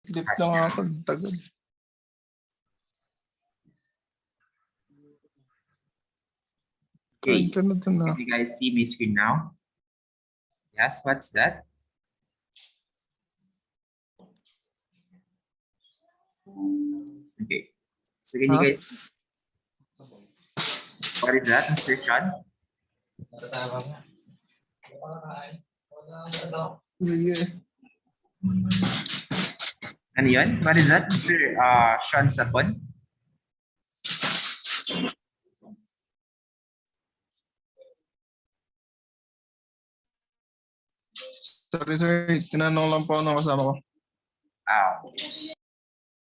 Dip na nga ako. Tagal. Okay, Kain ka na dun can ah. you guys see my screen now? Yes, what's that? Okay, so can you guys, what is that, Mr. Sean? Yeah. Ano yun? What is that, Mr. Sean Sapon? Sorry, sir. Tinanong lang po ng kasama ko.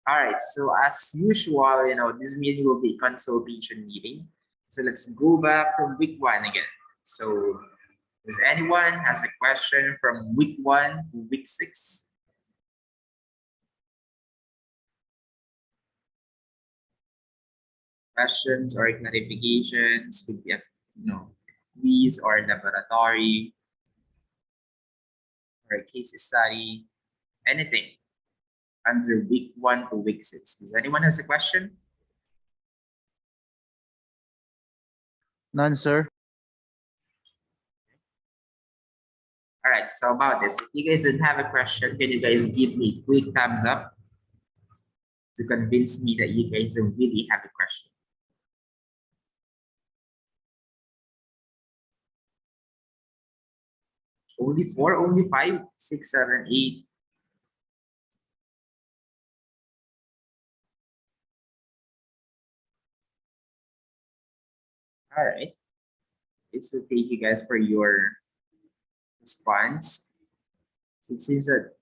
All right, so as usual, you know, this meeting will be a consultation meeting. So let's go back from week 1 again. So does anyone has a question from week 1 to week 6? Questions or clarifications could be a, you know, quiz or laboratory or a case study, anything under week 1 to week 6. Does anyone has a question? None, sir. All right, so about this, if you guys don't have a question, can you guys give me a quick thumbs up to convince me that you guys don't really have a question? Only 4, only 5, 6, 7, 8. All right. Okay, so thank you guys for your response. So it seems that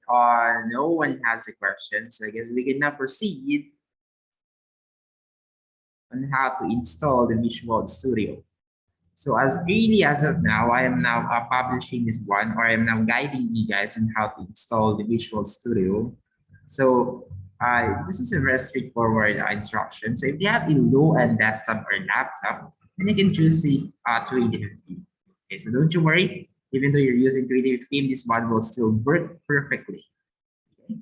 no one has a question, so I guess we can now proceed on how to install the Visual Studio. So as really as of now, I am now publishing this one, or I am now guiding you guys on how to install the Visual Studio. So this is a very straightforward instruction. So if you have a low-end desktop or laptop, then you can choose the 2015. Okay, so don't you worry. Even though you're using 2015, this one will still work perfectly. Okay.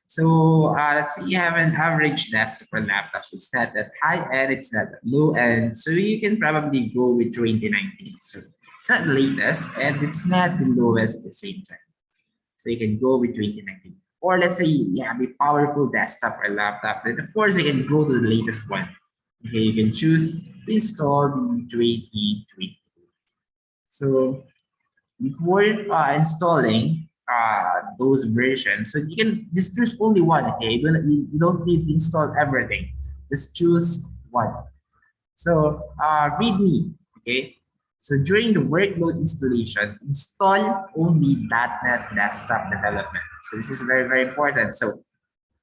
So let's say you have an average desktop or laptop. So it's not that high end, it's not that low end. So you can probably go with 2019. So it's not the latest and it's not the lowest at the same time. So you can go with 2019. Or let's say you have a powerful desktop or laptop, then of course you can go to the latest one. Okay, you can choose to install the 2020. So before installing those versions, so you can just choose only one. Okay, you don't need to install everything. Just choose one. So readme. Okay, so during the workload installation, install only .NET Desktop Development. So this is very, very important. So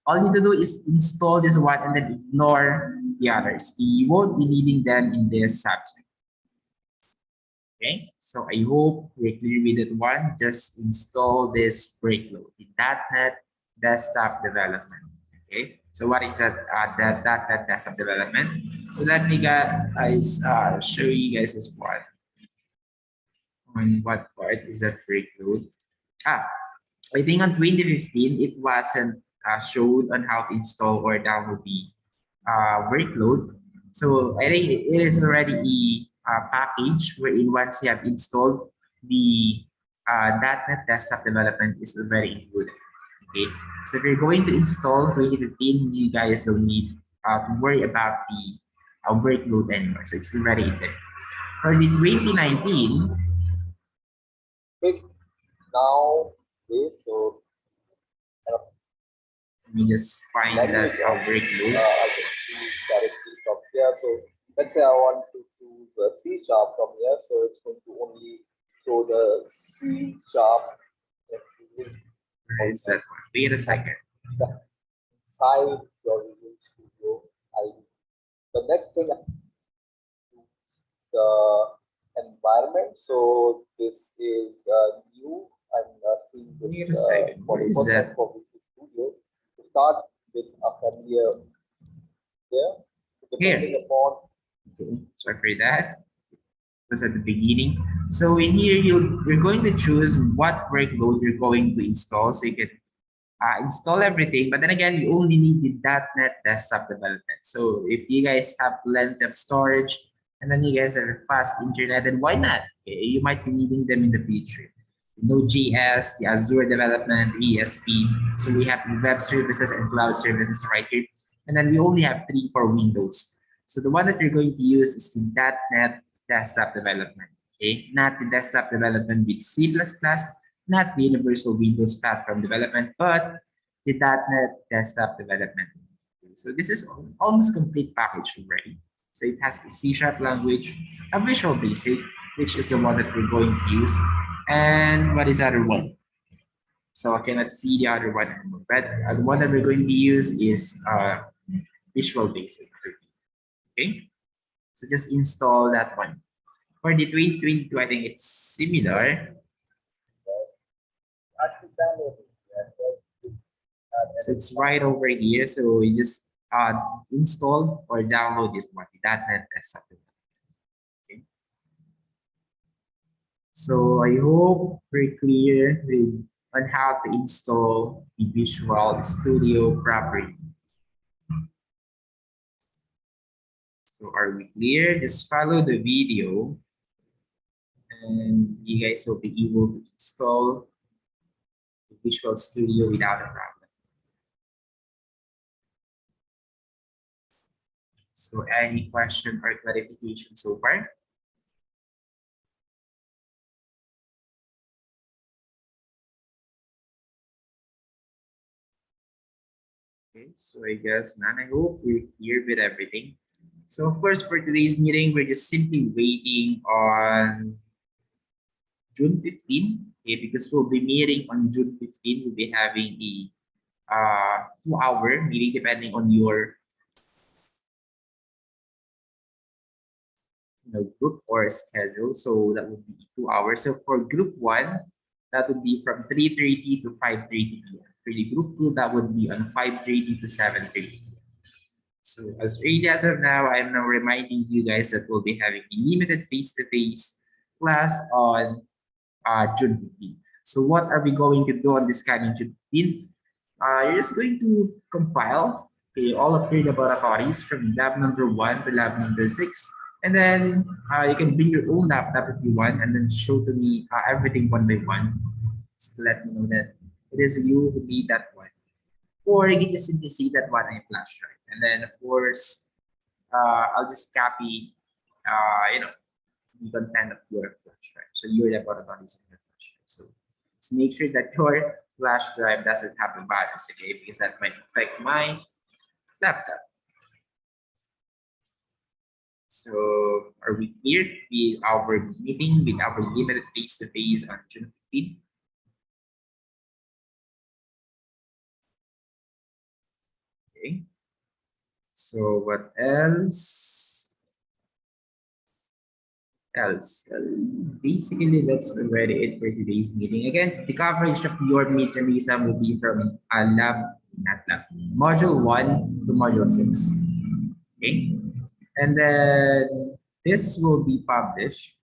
all you need to do is install this one and then ignore the others. You won't be needing them in this subject. Okay, so I hope we're clear with that one. Just install this Workload, the .NET Desktop Development. Okay, so what is that? That .NET Desktop Development. So let me guys show you guys this one. On what part is that Workload? I think on 2015 it wasn't showed on how to install or download the Workload. So I think it is already a package wherein once you have installed the .NET Desktop Development is already included. Okay, so if you're going to install 2015, you guys don't need to worry about the Workload anymore. So it's already in there. For the 2019, now this, so let me just find that Workload. I can choose directly from here. So let's say I want to choose C# from here, so it's going to only show the C#. Where is that one? Wait a second. Inside your Visual Studio ID. The next thing is the environment. So this is new. I'm seeing this What is that? for Visual Studio. To start with a familiar there. Here. Upon Okay, sorry for that. It was at the beginning. So in here, you're going to choose what workload you're going to install. So you can install everything. But then again, you only need the .NET desktop development. So if you guys have plenty of storage and then you guys have fast internet, then why not? Okay, you might be needing them in the future. Node.js, the Azure development, ESP. So we have the web services and cloud services right here. And then we only have 3 for Windows. So the one that you're going to use is the .NET desktop development. Okay, not the desktop development with C++, not the universal Windows platform development, but the .NET desktop development. So this is almost complete package already. So it has the C# language, a Visual Basic, which is the one that we're going to use. And what is the other one? So I cannot see the other one anymore. But the one that we're going to use is Visual Basic. Okay, so just install that one. For the 2022, I think it's similar. So it's right over here. So you just install or download this one, the .NET desktop. Okay. So I hope we're clear with on how to install the Visual Studio properly. So are we clear? Just follow the video and you guys will be able to install the Visual Studio without a problem. So any question or clarification so far? Okay, so I guess none. I hope we're clear with everything. So of course, for today's meeting, we're just simply waiting on June 15, okay, because we'll be meeting on June 15. We'll be having a 2-hour meeting depending on your group or schedule. So that would be 2 hours. So for group 1, that would be from 3:30 to 5:30 p.m. For the group 2, that would be on 5:30 to 7:30. So as early as of now, I'm now reminding you guys that we'll be having a limited face-to-face class on June 15. So what are we going to do on this coming June 15? You're just going to compile all of your laboratories from lab number 1 to lab number 6. And then you can bring your own laptop if you want and then show to me everything one by one. Just to let me know that it is you who need that one. Or you can just simply see that one I flash drive. And then of course, I'll just copy, the content of your flash drive. So your laboratories in your flash drive. So just make sure that your flash drive doesn't have the virus, okay? Because that might affect my laptop. So are we clear with our meeting, with our limited face-to-face on June 15? Okay. So what else? Basically, that's already it for today's meeting. Again, the coverage of your midterm exam will be from module 1 to module 6. Okay. And then this will be published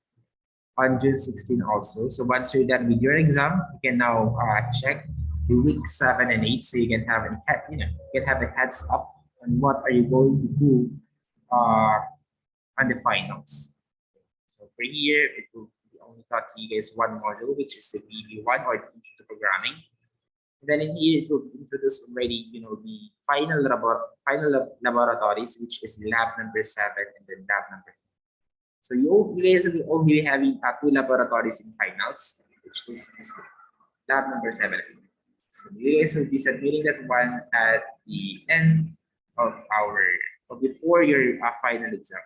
on June 16 also. So once you're done with your exam, you can now check the week 7 and 8, so you can have a heads up on what are you going to do on the finals. So for here, it will be only taught to you guys one module, which is the VB1 or the Intro to Programming. And then in here, it will introduce already, the final laboratories, which is lab number 7 and then lab number 8. So you guys will only be having 2 laboratories in finals, which is this one, lab number 7. So you guys will be submitting that one at the end of before your final exam.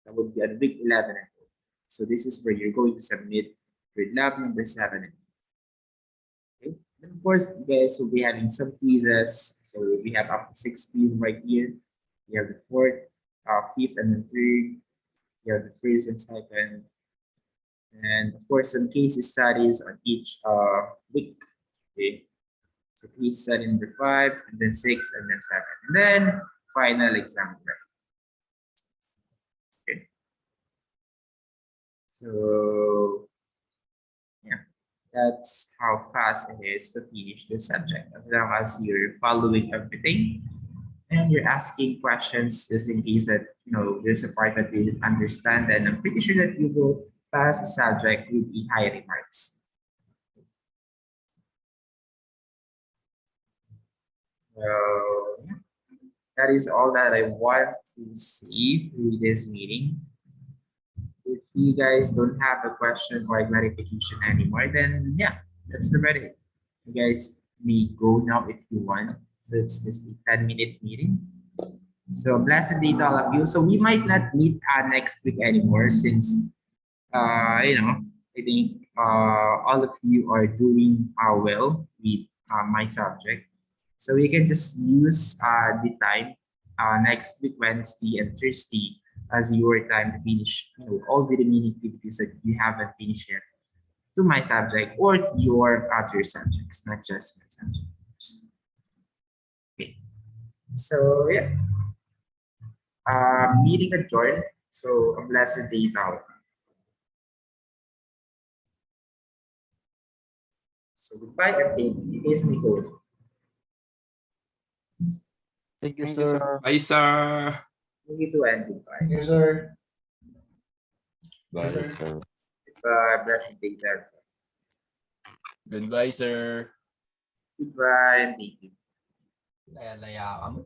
That would be on week 11 and 12. So this is where you're going to submit your lab number 7 and 8. Okay. And of course, you guys will be having some quizzes. So we have up to 6 quizzes right here. We have the 4th, 5th, and then 3rd. You have the first and second, and of course some case studies on each week. Okay, so case study number 5, and then 6, and then 7, and then final exam. Okay, so yeah, That's how fast it is to finish the subject, as long as you're following everything and you're asking questions just in case that there's a part that you didn't understand, and I'm pretty sure that you will pass the subject with the high remarks. So yeah, that is all that I want to see through this meeting. If you guys don't have a question or a clarification anymore, then yeah, that's the ready. You guys may go now if you want. So it's just a 10-minute meeting. So blessed day to all of you. So we might not meet next week anymore since I think all of you are doing well with my subject. So we can just use the time next week, Wednesday and Thursday, as your time to finish all the remaining activities that you haven't finished yet to my subject or to your other subjects, not just my subject. Okay. So yeah, meeting adjourned. So a blessed day now. So goodbye and thank you. You guys may go. Thank you, Thank you, sir. sir. Bye, sir. Thank you too and goodbye. Thank you, sir. Bye, sir. sir. Goodbye. Blessed day there. Goodbye, sir. Goodbye and thank you. Laya-laya ka mo.